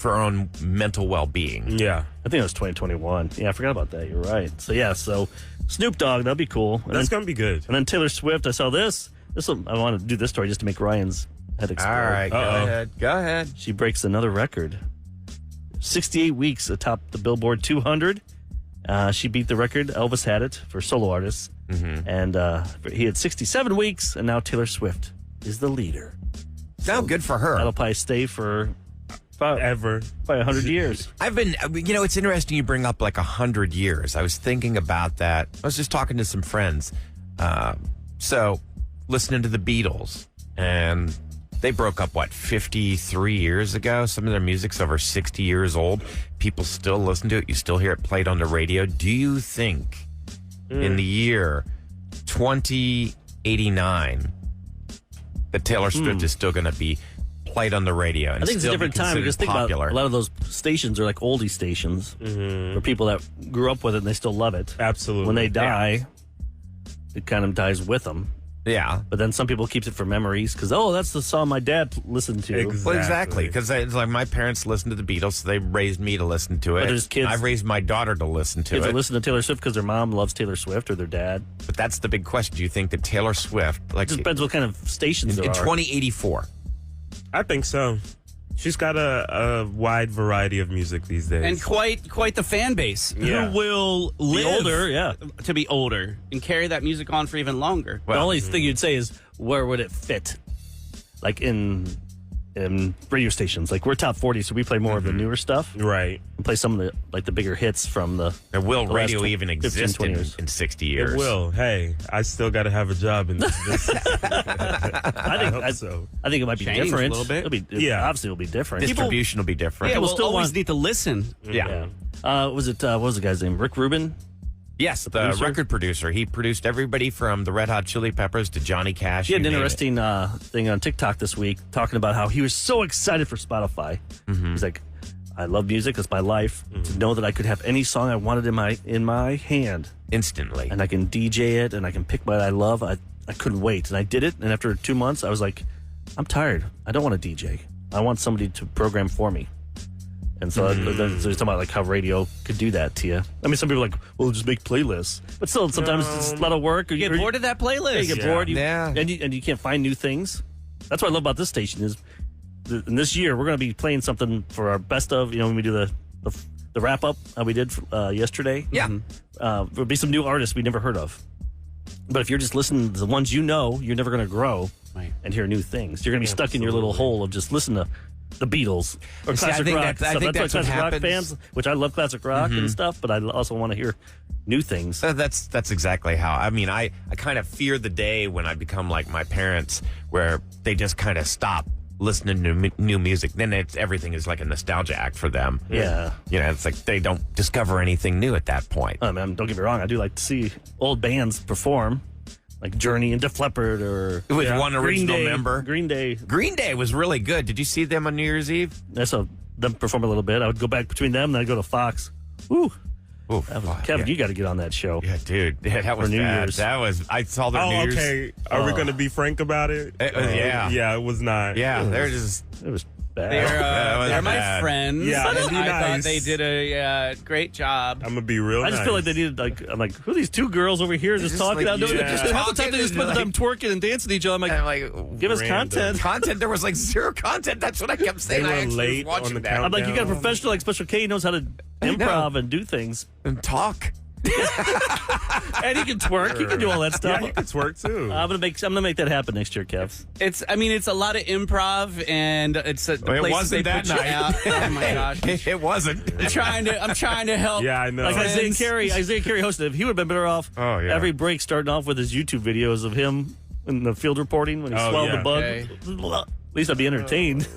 Speaker 6: her own mental well-being.
Speaker 8: Yeah.
Speaker 4: I think it was 2021. Yeah, I forgot about that. You're right. So yeah, so Snoop Dogg, that'd be cool. And
Speaker 8: That's
Speaker 4: then,
Speaker 8: going to be good.
Speaker 4: and then Taylor Swift. I saw this. I want to do this story just to make Ryan's head explode.
Speaker 6: All right, go ahead. Go ahead.
Speaker 4: She breaks another record. 68 weeks atop the Billboard 200. She beat the record. Elvis had it for solo artists. And he had 67 weeks, and now Taylor Swift is the leader.
Speaker 6: No, good for her.
Speaker 4: That'll probably stay for
Speaker 8: Ever.
Speaker 4: probably 100 years.
Speaker 6: I've been, it's interesting you bring up like 100 years. I was thinking about that. I was just talking to some friends. So, listening to the Beatles, and they broke up, 53 years ago? Some of their music's over 60 years old. People still listen to it. You still hear it played on the radio. Do you think in the year 2089 that Taylor Swift is still going to be played on the radio? And
Speaker 4: I think it's a
Speaker 6: still be
Speaker 4: different time
Speaker 6: considered
Speaker 4: because think
Speaker 6: popular?
Speaker 4: about a lot of those stations are like oldie stations for people that grew up with it and they still love it.
Speaker 8: Absolutely.
Speaker 4: When they die, it kind of dies with them.
Speaker 6: Yeah.
Speaker 4: But then some people keeps it for memories because, that's the song my dad listened to.
Speaker 6: Well, exactly, because it's like my parents listened to the Beatles, so they raised me to listen to it.
Speaker 4: But there's kids-
Speaker 6: I raised my daughter to listen to
Speaker 4: Kids
Speaker 6: it.
Speaker 4: that listen to Taylor Swift because their mom loves Taylor Swift or their dad.
Speaker 6: But that's the big question. Do you think that Taylor Swift, like
Speaker 4: It just depends what kind of stations there
Speaker 6: in
Speaker 4: are.
Speaker 6: 2084,
Speaker 8: I think so. She's got a wide variety of music these days.
Speaker 7: And quite the fan base
Speaker 8: Yeah.
Speaker 7: who will live
Speaker 4: older,
Speaker 7: to be older and carry that music on for even longer.
Speaker 4: The only thing you'd say is, where would it fit? Like in radio stations. Like we're top 40, so we play more of the newer stuff.
Speaker 8: Right.
Speaker 4: We play some of the bigger hits from the.
Speaker 6: and will
Speaker 4: the last
Speaker 6: radio
Speaker 4: 20,
Speaker 6: even
Speaker 4: 15,
Speaker 6: exist
Speaker 4: 20
Speaker 6: in,
Speaker 4: years.
Speaker 6: in 60 years?
Speaker 8: It will. Hey, I still got to have a job in this.
Speaker 4: I
Speaker 8: hope so.
Speaker 4: I think it might be
Speaker 7: Change a
Speaker 4: different.
Speaker 7: little bit.
Speaker 4: Obviously it'll be different.
Speaker 6: Distribution will be different.
Speaker 7: Yeah,
Speaker 4: People
Speaker 7: we'll
Speaker 4: still
Speaker 7: always
Speaker 4: want-
Speaker 7: need to listen.
Speaker 6: Yeah.
Speaker 4: what was the guy's name? Rick Rubin?
Speaker 6: Yes, the
Speaker 4: producer?
Speaker 6: record producer. He produced everybody from the Red Hot Chili Peppers to Johnny Cash.
Speaker 4: He had
Speaker 6: you
Speaker 4: an
Speaker 6: name it.
Speaker 4: interesting thing on TikTok this week talking about how he was so excited for Spotify. He's like, I love music. It's my life. To know that I could have any song I wanted in my hand
Speaker 6: Instantly.
Speaker 4: and I can DJ it and I can pick what I love. I couldn't wait. And I did it. And after 2 months, I was like, I'm tired. I don't want to DJ. I want somebody to program for me. And so there's talking about like how radio could do that to you. I mean, some people are like, well, just make playlists. But still, sometimes it's a lot of work. Or
Speaker 7: You get bored of that playlist.
Speaker 4: you get bored.
Speaker 6: Yeah.
Speaker 4: And you can't find new things. That's what I love about this station is in this year, we're going to be playing something for our best of, when we do the wrap up we did yesterday.
Speaker 6: Yeah.
Speaker 4: There'll be some new artists we never heard of. But if you're just listening to the ones you know, you're never going to grow and hear new things. You're going to be stuck in your little hole of just listening to the Beatles or
Speaker 6: See, I
Speaker 4: classic
Speaker 6: think
Speaker 4: rock.
Speaker 6: that's- I think
Speaker 4: That's
Speaker 6: that's
Speaker 4: why
Speaker 6: what
Speaker 4: classic rock
Speaker 6: happens.
Speaker 4: fans, which I love classic rock and stuff, but I also want to hear new things.
Speaker 6: That's exactly how. I mean, I kind of fear the day when I become like my parents, where they just kind of stop listening to new music. Then everything is like a nostalgia act for them.
Speaker 4: Yeah.
Speaker 6: It's like they don't discover anything new at that point.
Speaker 4: I mean, don't get me wrong. I do like to see old bands perform, like Journey and Def Leppard or
Speaker 6: With one original
Speaker 4: Green Day,
Speaker 6: member.
Speaker 4: Green Day.
Speaker 6: Green Day was really good. Did you see them on New Year's Eve?
Speaker 4: I saw them perform a little bit. I would go back between them, and I'd go to Fox. Woo.
Speaker 6: Oof,
Speaker 4: Kevin, you got to get on that show.
Speaker 6: Yeah, dude. Yeah, that was
Speaker 4: New
Speaker 6: bad.
Speaker 4: Year's.
Speaker 6: That was. I saw their New Year's.
Speaker 8: Okay. Are we going to be frank about it?
Speaker 6: Yeah.
Speaker 8: Yeah, it was not.
Speaker 6: Yeah, they're just.
Speaker 4: It was bad.
Speaker 7: They're my
Speaker 6: bad.
Speaker 7: friends.
Speaker 8: Yeah,
Speaker 7: and
Speaker 8: it'd be
Speaker 7: I thought
Speaker 8: nice.
Speaker 7: they did a great job.
Speaker 8: I'm going to be real
Speaker 4: I just feel like
Speaker 8: nice.
Speaker 4: they needed, I'm like, who are these two girls over here just
Speaker 6: Just
Speaker 4: talking?
Speaker 6: like,
Speaker 4: Out doing
Speaker 8: yeah.
Speaker 4: Just half the time they just spend the time twerking and dancing to each other. I'm like, give us
Speaker 8: random.
Speaker 4: content.
Speaker 6: There was like zero content. That's what I kept saying.
Speaker 8: They were
Speaker 6: I actually
Speaker 8: late
Speaker 6: was watching
Speaker 8: on the
Speaker 6: that.
Speaker 8: count.
Speaker 4: I'm like, you got a
Speaker 8: Down.
Speaker 4: professional like Special K. He knows how to improv and do things.
Speaker 6: And talk.
Speaker 4: And he can twerk. He can do all that
Speaker 8: Yeah,
Speaker 4: stuff.
Speaker 8: you can twerk too.
Speaker 4: I'm gonna make that happen next year, Kev.
Speaker 7: It's a lot of improv, and it's the
Speaker 6: Well, it
Speaker 7: places
Speaker 6: wasn't
Speaker 7: they
Speaker 6: that
Speaker 7: put you
Speaker 6: night.
Speaker 7: out. Oh my gosh!
Speaker 6: It wasn't.
Speaker 7: I'm trying to help.
Speaker 8: Yeah, I know.
Speaker 4: Like Isaiah
Speaker 7: Friends.
Speaker 4: Carey hosted it. He would have been better off
Speaker 6: Oh, yeah.
Speaker 4: every break starting off with his YouTube videos of him in the field reporting when he
Speaker 8: Oh,
Speaker 4: swallowed
Speaker 8: yeah.
Speaker 4: the bug.
Speaker 7: Okay.
Speaker 4: At least I'd be entertained.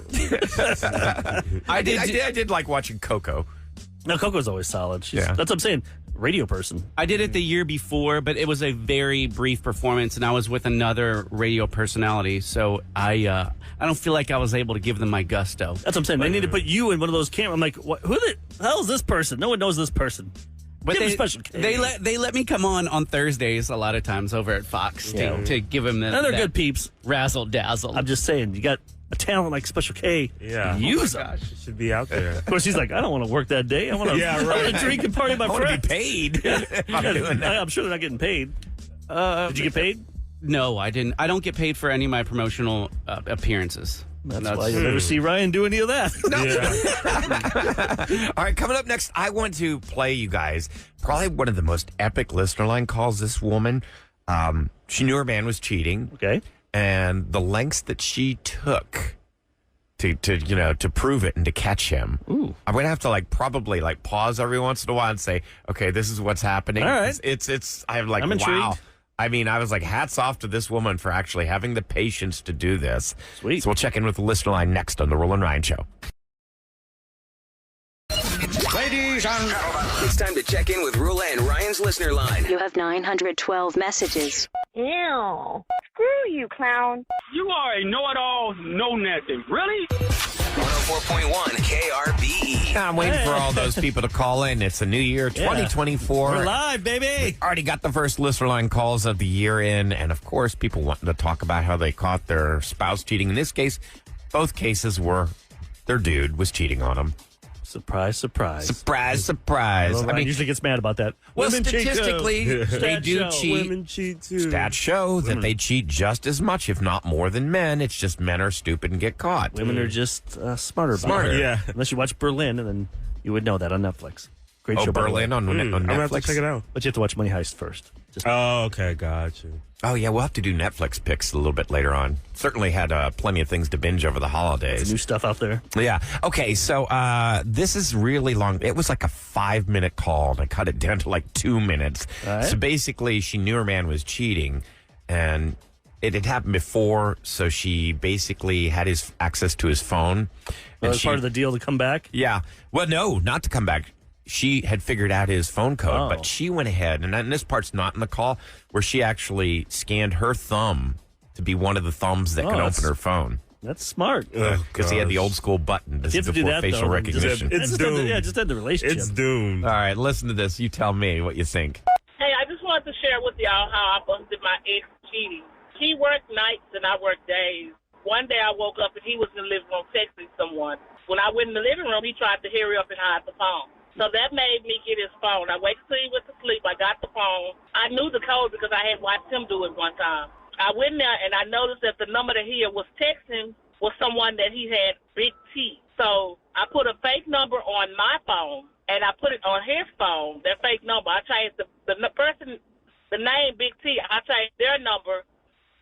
Speaker 6: I did like watching Coco.
Speaker 4: No, Coco's always solid.
Speaker 6: Yeah.
Speaker 4: That's what I'm saying. Radio person.
Speaker 7: I did it the year before, but it was a very brief performance, and I was with another radio personality, so I don't feel like I was able to give them my gusto.
Speaker 4: That's what I'm saying. They need to put you in one of those cameras. I'm like, what, who the hell is this person? No one knows this person.
Speaker 7: But
Speaker 4: Give him Special K.
Speaker 7: they let me come on Thursdays a lot of times over at Fox to give them the
Speaker 4: And they're good peeps.
Speaker 7: razzle dazzle.
Speaker 4: I'm just saying, you got a talent like Special K.
Speaker 8: Yeah.
Speaker 4: Use them.
Speaker 8: It should be out there.
Speaker 4: Of course, he's like, I don't want to work that day. I want to
Speaker 8: Yeah, right.
Speaker 4: drink and party with my
Speaker 6: I want to
Speaker 4: friends.
Speaker 6: be paid. if I'm doing that.
Speaker 4: I'm sure they're not getting paid. Did you get paid?
Speaker 7: No, I didn't. I don't get paid for any of my promotional appearances.
Speaker 4: That's why you'll never see Ryan do any of that.
Speaker 8: Yeah.
Speaker 6: All right, coming up next, I want to play you guys probably one of the most epic listener line calls. This woman, she knew her man was cheating.
Speaker 4: Okay.
Speaker 6: And the lengths that she took to prove it and to catch him.
Speaker 4: Ooh.
Speaker 6: I'm gonna have to probably pause every once in a while and say, okay, this is what's happening.
Speaker 4: All right.
Speaker 6: It's I'm like,
Speaker 4: I'm intrigued.
Speaker 6: wow. I mean, I was like, hats off to this woman for actually having the patience to do this.
Speaker 4: Sweet.
Speaker 6: So we'll check in with the listener line next on the Roula and Ryan Show.
Speaker 3: Ladies and gentlemen.
Speaker 1: It's time to check in with Roula and Ryan's listener line.
Speaker 9: You have 912 messages.
Speaker 5: Ew. Screw you, clown.
Speaker 3: You are a know-it-all, know-nothing. Really?
Speaker 1: 104.1 KRBE.
Speaker 6: I'm waiting for all those people to call in. It's a new year, 2024.
Speaker 4: We're live, baby.
Speaker 6: Already got the first listener line calls of the year in, and of course, people wanting to talk about how they caught their spouse cheating. In this case, both cases were their dude was cheating on them.
Speaker 4: Surprise, surprise.
Speaker 6: Surprise, surprise.
Speaker 4: Well, Ryan usually gets mad about that.
Speaker 6: Well,
Speaker 4: Women cheat too.
Speaker 6: statistically, they
Speaker 4: Stats
Speaker 6: do
Speaker 4: show.
Speaker 6: cheat.
Speaker 8: Women cheat too.
Speaker 6: Stats show that they cheat just as much, if not more, than men. It's just men are stupid and get caught.
Speaker 4: Women are just smarter about
Speaker 6: Smarter.
Speaker 4: it.
Speaker 8: Yeah.
Speaker 4: Unless you watch Berlin, and then you would know that on Netflix. Great
Speaker 6: Oh,
Speaker 4: show. by the
Speaker 6: Berlin
Speaker 4: way.
Speaker 6: on
Speaker 8: I'm gonna have to
Speaker 6: Netflix.
Speaker 8: check it out.
Speaker 4: But you have to watch Money Heist first. Just
Speaker 8: Oh, okay, got you.
Speaker 6: Oh, yeah, we'll have to do Netflix picks a little bit later on. Certainly had plenty of things to binge over the holidays.
Speaker 4: new stuff out there.
Speaker 6: Yeah. Okay, so this is really long. It was like a 5-minute call, and I cut it down to 2 minutes.
Speaker 4: All right.
Speaker 6: So basically, she knew her man was cheating, and it had happened before, so she basically had his access to his phone.
Speaker 4: That was part of the deal to come back.
Speaker 6: Yeah. Well, no, not to come back. She had figured out his phone code,
Speaker 4: Oh.
Speaker 6: but she went ahead, and this part's not in the call, where she actually scanned her thumb to be one of the thumbs that
Speaker 4: Oh,
Speaker 6: can
Speaker 4: that's-
Speaker 6: open her phone.
Speaker 4: That's smart.
Speaker 6: Because he had the
Speaker 8: gosh.
Speaker 6: old school button. This
Speaker 4: You
Speaker 6: is
Speaker 4: have to do
Speaker 6: before
Speaker 4: that,
Speaker 6: facial
Speaker 4: though,
Speaker 6: recognition.
Speaker 8: It's
Speaker 4: just end the,
Speaker 8: doomed.
Speaker 4: just end the relationship.
Speaker 8: It's doomed.
Speaker 6: All right, listen to this. You tell me what you think.
Speaker 10: Hey, I just wanted to share with y'all how I busted my ex cheating. He worked nights and I worked days. One day I woke up and he was in the living room texting someone. When I went in the living room, he tried to hurry up and hide the phone. So that made me get his phone. I waited till he went to sleep. I got the phone. I knew the code because I had watched him do it one time. I went in there and I noticed that the number that he was texting was someone that he had Big T. So I put a fake number on my phone and I put it on his phone, that fake number. I changed the person, the name Big T, I changed their number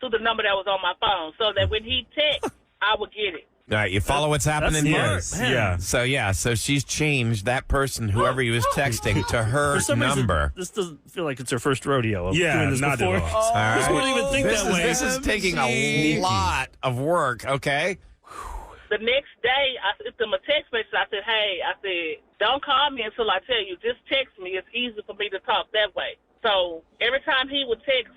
Speaker 10: to the number that was on my phone so that when he texts, I would get it.
Speaker 6: All right, you follow what's happening here?
Speaker 8: Yes, yeah.
Speaker 6: So she's changed that person, whoever he was texting, to her
Speaker 4: For some
Speaker 6: number.
Speaker 4: reason, this doesn't feel like it's her first rodeo of
Speaker 8: Yeah,
Speaker 4: doing this
Speaker 8: not
Speaker 4: before.
Speaker 8: at all.
Speaker 4: This wouldn't even think that way.
Speaker 6: This is taking a lot of work, okay?
Speaker 10: The next day, I sent them a text message. I said, hey, don't call me until I tell you. Just text me. It's easy for me to talk that way. So every time he would text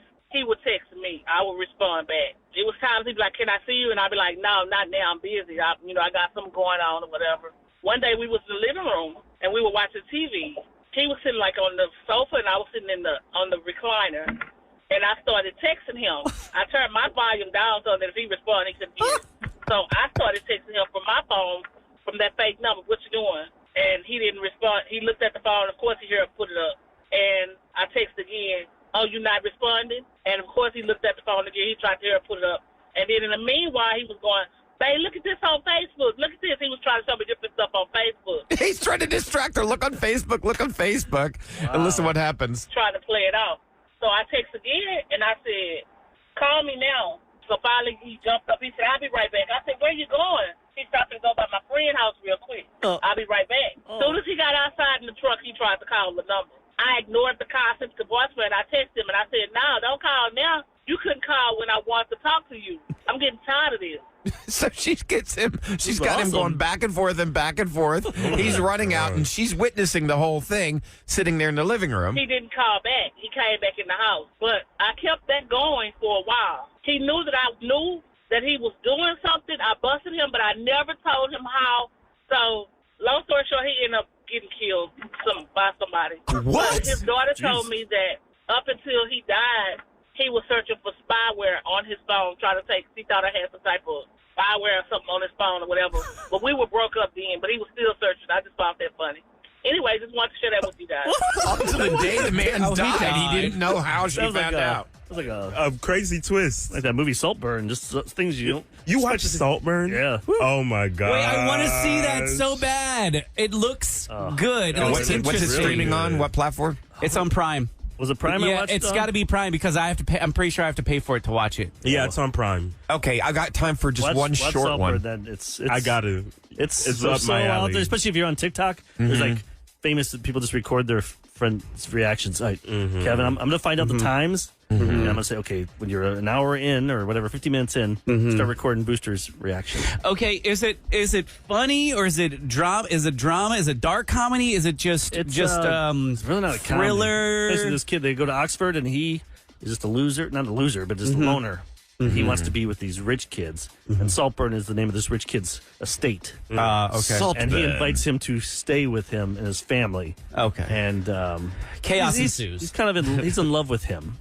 Speaker 10: me. I would respond back. It was times he'd be like, can I see you? And I'd be like, no, not now. I'm busy. I got something going on or whatever. One day we was in the living room, and we were watching TV. he was sitting like on the sofa, and I was sitting on the recliner. And I started texting him. I turned my volume down so that if he responded, he could hear it. So I started texting him from my phone, from that fake number. What you doing? And he didn't respond. He looked at the phone. Of course, he heard put it up. And I texted again. Oh, you not responding? And of course, he looked at the phone again. He tried to hear put it up. And then in the meanwhile, he was going, "Babe, look at this on Facebook. Look at this." He was trying to show me different stuff on Facebook.
Speaker 6: He's trying to distract her. Look on Facebook. And listen what happens.
Speaker 10: Trying to play it out. So I texted again, and I said, "Call me now." So finally, he jumped up. He said, "I'll be right back." I said, "Where you going?" He stopped to go by my friend's house real quick. I'll be right back. As soon as he got outside in the truck, he tried to call the number. I ignored the call, sent the voicemail, and I texted him, and I said, "No, don't call now. You couldn't call when I wanted to talk to you. I'm getting tired of this."
Speaker 6: So she gets him. She's got him going back and forth and back and forth. He's running out, and she's witnessing the whole thing, sitting there in the living room.
Speaker 10: He didn't call back. He came back in the house. But I kept that going for a while. He knew that I knew that he was doing something. I busted him, but I never told him how. So, long story short, he ended up getting killed by somebody.
Speaker 6: What?
Speaker 10: His daughter told me that up until he died, he was searching for spyware on his phone, trying to he thought I had some type of spyware or something on his phone or whatever. But we were broke up then, but he was still searching. I just found that funny. Anyway, just wanted to share that with you guys.
Speaker 6: Up to the day the man died, he didn't know how she found out.
Speaker 4: It was like
Speaker 8: A crazy twist.
Speaker 4: like that movie Saltburn, just things you don't.
Speaker 8: You watch Saltburn?
Speaker 4: Yeah.
Speaker 8: Oh my god.
Speaker 11: Wait, I want to see that so bad. It looks good.
Speaker 6: And what's it streaming on? What platform?
Speaker 7: It's on Prime.
Speaker 4: Was it Prime? I
Speaker 7: Yeah,
Speaker 4: watched
Speaker 7: it's
Speaker 4: on?
Speaker 7: got to be Prime because I have to pay. I'm pretty sure I have to pay for it to watch it.
Speaker 8: Yeah, it's on Prime.
Speaker 6: Okay, I got time for just
Speaker 4: Watch-
Speaker 6: one
Speaker 4: watch
Speaker 6: short
Speaker 4: Saltburn,
Speaker 6: one.
Speaker 4: Then it's
Speaker 8: I got to.
Speaker 4: It's
Speaker 8: up
Speaker 4: so
Speaker 8: my
Speaker 4: out
Speaker 8: alley.
Speaker 4: there, especially if you're on TikTok. There's like famous people just record their friends' reactions. Kevin, I'm going to find out the times. And I'm going to say, okay, when you're an hour in or whatever, 50 minutes in, start recording Booster's reaction.
Speaker 7: Okay, is it funny or is it drama? Is it drama? Is it dark comedy? Is it just
Speaker 4: It's really not a
Speaker 7: thriller?
Speaker 4: Basically, this kid, they go to Oxford and he is just a loser. Not a loser, but just a loner. He wants to be with these rich kids. And Saltburn is the name of this rich kid's estate.
Speaker 7: Okay.
Speaker 4: And he invites him to stay with him and his family.
Speaker 7: Okay.
Speaker 4: And
Speaker 7: Chaos
Speaker 4: he's
Speaker 7: ensues.
Speaker 4: kind of he's in love with him.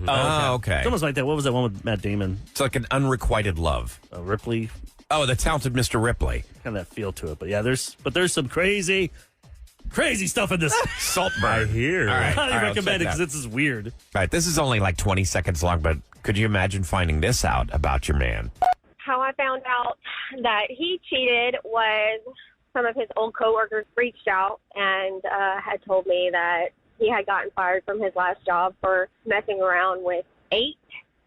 Speaker 6: Oh, okay.
Speaker 4: It's almost like that. What was that one with Matt Damon?
Speaker 6: It's like an unrequited love.
Speaker 4: Ripley.
Speaker 6: Oh, the talented Mr. Ripley.
Speaker 4: Kind of that feel to it. But yeah, there's some crazy stuff in this.
Speaker 6: Saltburn.
Speaker 8: I hear.
Speaker 6: All right.
Speaker 4: I highly
Speaker 6: I'll
Speaker 4: recommend
Speaker 6: check
Speaker 4: it because
Speaker 6: that.
Speaker 4: this is weird.
Speaker 6: All right, this is only like 20 seconds long, but could you imagine finding this out about your man?
Speaker 5: How I found out that he cheated was some of his old coworkers reached out and had told me that he had gotten fired from his last job for messing around with 8,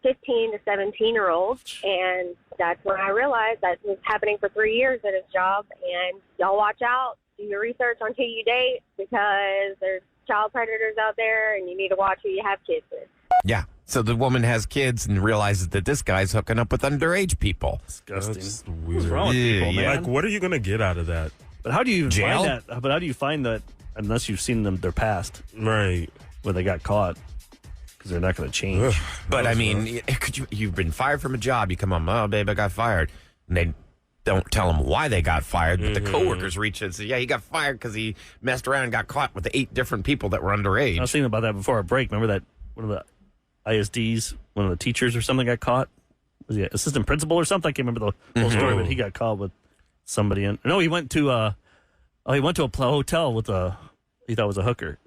Speaker 5: 15 to 17-year-olds. And that's when I realized that was happening for 3 years at his job. And y'all watch out. Do your research on who you date because there's child predators out there and you need to watch who you have kids with.
Speaker 6: Yeah. So the woman has kids and realizes that this guy's hooking up with underage people.
Speaker 4: Disgusting.
Speaker 8: That's
Speaker 4: What's
Speaker 8: weird.
Speaker 4: wrong with people,
Speaker 6: Yeah.
Speaker 4: man?
Speaker 8: Like, what are you going to get out of that?
Speaker 4: But how do you
Speaker 6: Jail?
Speaker 4: find that? But how do you find that unless you've seen their past
Speaker 8: Right.
Speaker 4: when they got caught? Because they're not going to change.
Speaker 6: But I mean, you've been fired from a job. You come home, oh, babe, I got fired. And they don't tell them why they got fired. But the coworkers reach in and say, yeah, he got fired because he messed around and got caught with 8 different people that were underage.
Speaker 4: I was thinking about that before our break. Remember that one of the ISDs, one of the teachers or something got caught? Was he an assistant principal or something? I can't remember the whole story, but he got caught with somebody in. No, he went to a hotel with he thought was a hooker.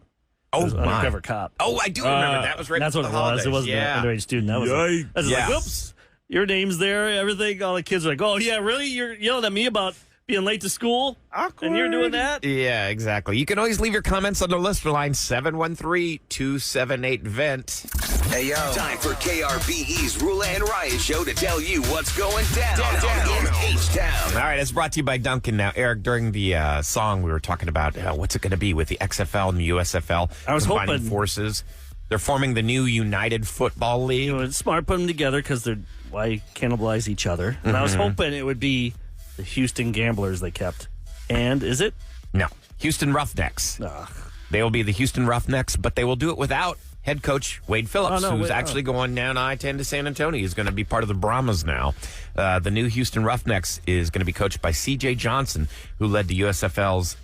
Speaker 4: It was an
Speaker 6: my.
Speaker 4: undercover cop.
Speaker 6: Oh, I do remember that was right.
Speaker 4: That's what it was. It wasn't an underage student. That was
Speaker 8: Yikes.
Speaker 4: that's just
Speaker 6: Yeah.
Speaker 4: like, whoops, your name's there, everything. All the kids are like, oh, yeah, really? You're yelling at me about being late to school?
Speaker 8: Awkward.
Speaker 4: And you're doing that?
Speaker 6: Yeah, exactly. You can always leave your comments on the listener line 713-278-VENT.
Speaker 1: Hey, yo. Time for KRBE's Roula and Ryan show to tell you what's going down in H-Town.
Speaker 6: All right, it's brought to you by Duncan. Now, Eric, during the song, we were talking about what's it going to be with the XFL and the USFL
Speaker 4: I was
Speaker 6: combining
Speaker 4: hoping-
Speaker 6: forces. They're forming the new United Football League.
Speaker 4: You know, it's smart putting them together because why cannibalize each other? And I was hoping it would be the Houston Gamblers they kept. And is it?
Speaker 6: No, Houston Roughnecks.
Speaker 4: Ugh.
Speaker 6: They will be the Houston Roughnecks, but they will do it without head coach Wade Phillips, who's actually going down I-10 to San Antonio. He's going to be part of the Brahmas now. The new Houston Roughnecks is going to be coached by C.J. Johnson, who led the USFL's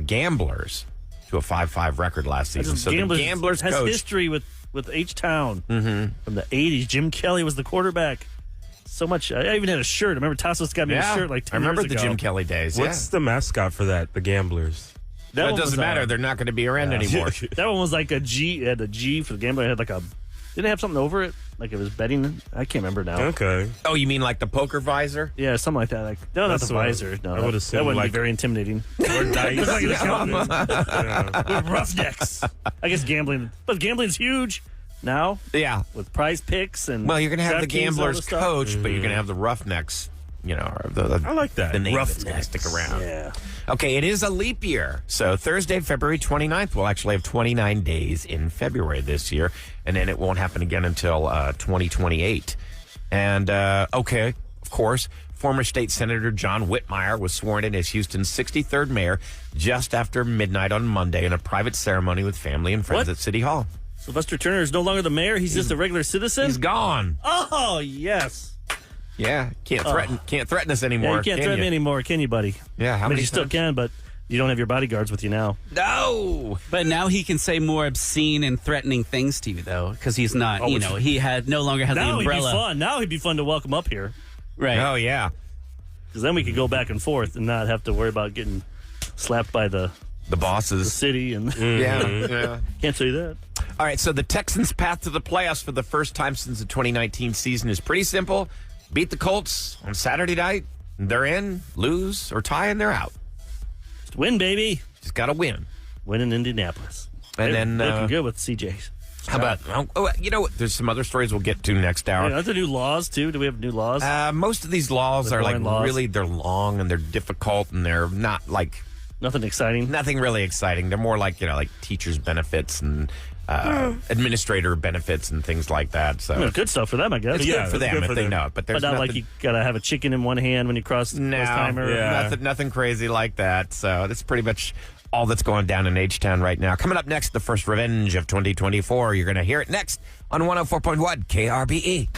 Speaker 6: Gamblers to a 5-5 record last season.
Speaker 4: That's
Speaker 6: So the Gamblers
Speaker 4: has
Speaker 6: coach.
Speaker 4: history with H-Town from the 80s. Jim Kelly was the quarterback. So much. I even had a shirt. I remember Tassos got me a shirt like 10
Speaker 6: I remember
Speaker 4: years
Speaker 6: the
Speaker 4: ago.
Speaker 6: Jim Kelly days.
Speaker 8: What's the mascot for that? The Gamblers.
Speaker 6: That
Speaker 4: one
Speaker 6: doesn't
Speaker 4: was,
Speaker 6: matter. They're not going to be around anymore.
Speaker 4: That one was like a G. It had a G for the gambler. It had like a. Didn't it have something over it? Like it was betting. I can't remember now.
Speaker 8: Okay.
Speaker 6: Oh, you mean like the poker visor?
Speaker 4: Yeah, something like that. Like no, not
Speaker 8: That's
Speaker 4: the
Speaker 8: what
Speaker 4: visor. No,
Speaker 8: I would
Speaker 4: that
Speaker 8: assume
Speaker 4: wouldn't
Speaker 8: like-
Speaker 4: be very intimidating.
Speaker 8: Or dice.
Speaker 4: It's like an accountant.
Speaker 8: Yeah.
Speaker 4: With roughnecks. I guess gambling, but gambling's huge now
Speaker 6: Yeah.
Speaker 4: with prize picks and.
Speaker 6: Well, you're going to have the
Speaker 4: DraftKings, all
Speaker 6: Gamblers
Speaker 4: this stuff.
Speaker 6: coach, but you're going to have the Roughnecks. You know,
Speaker 8: I like that.
Speaker 6: The name that's
Speaker 4: Roughnecks.
Speaker 6: going to stick around.
Speaker 4: Yeah.
Speaker 6: Okay, it is a leap year. So Thursday, February 29th, we'll actually have 29 days in February this year. And then it won't happen again until 2028. And, okay, of course, former state senator John Whitmire was sworn in as Houston's 63rd mayor just after midnight on Monday in a private ceremony with family and friends
Speaker 4: What?
Speaker 6: at City Hall.
Speaker 4: Sylvester Turner is no longer the mayor. He's just a regular citizen.
Speaker 6: He's gone.
Speaker 4: Oh yes.
Speaker 6: Yeah, can't threaten us anymore.
Speaker 4: Yeah, you can't threaten me anymore, can you, buddy?
Speaker 6: Yeah, how
Speaker 4: I mean,
Speaker 6: many
Speaker 4: you still
Speaker 6: times?
Speaker 4: can, but you don't have your bodyguards with you now.
Speaker 6: No.
Speaker 7: But now he can say more obscene and threatening things to you, though, because he's not, he no longer has the
Speaker 4: Now he'd be
Speaker 7: umbrella.
Speaker 4: fun. Now he'd be fun to welcome up here.
Speaker 7: Right.
Speaker 6: Oh, yeah.
Speaker 4: Because then we could go back and forth and not have to worry about getting slapped by the
Speaker 6: The bosses.
Speaker 4: city. And
Speaker 6: Yeah.
Speaker 4: can't say that.
Speaker 6: All right, so the Texans' path to the playoffs for the first time since the 2019 season is pretty simple. Beat the Colts on Saturday night, they're in. Lose or tie, and they're out.
Speaker 4: Just win, baby.
Speaker 6: Just got to win.
Speaker 4: Win in Indianapolis.
Speaker 6: And
Speaker 4: They're
Speaker 6: then,
Speaker 4: looking good with CJ.
Speaker 6: How about, you know what? There's some other stories we'll get to next hour.
Speaker 4: Are there new laws, too? Do we have new laws?
Speaker 6: Most of these laws
Speaker 4: The
Speaker 6: are like
Speaker 4: boring laws?
Speaker 6: really, they're long and they're difficult and they're not like
Speaker 4: Nothing exciting?
Speaker 6: nothing really exciting. They're more like, like teachers' benefits and administrator benefits and things like that. So
Speaker 4: Good stuff for them, I guess.
Speaker 6: it's
Speaker 8: Yeah,
Speaker 6: good for
Speaker 8: it's
Speaker 6: them
Speaker 8: good
Speaker 6: if
Speaker 8: for
Speaker 6: they
Speaker 8: them.
Speaker 6: know it. But
Speaker 4: But
Speaker 6: there's
Speaker 4: not
Speaker 6: nothing,
Speaker 4: like you got to have a chicken in one hand when you cross timer.
Speaker 8: Yeah.
Speaker 6: nothing crazy like that. So that's pretty much all that's going down in H-Town right now. Coming up next, the first revenge of 2024. You're going to hear it next on 104.1 KRBE.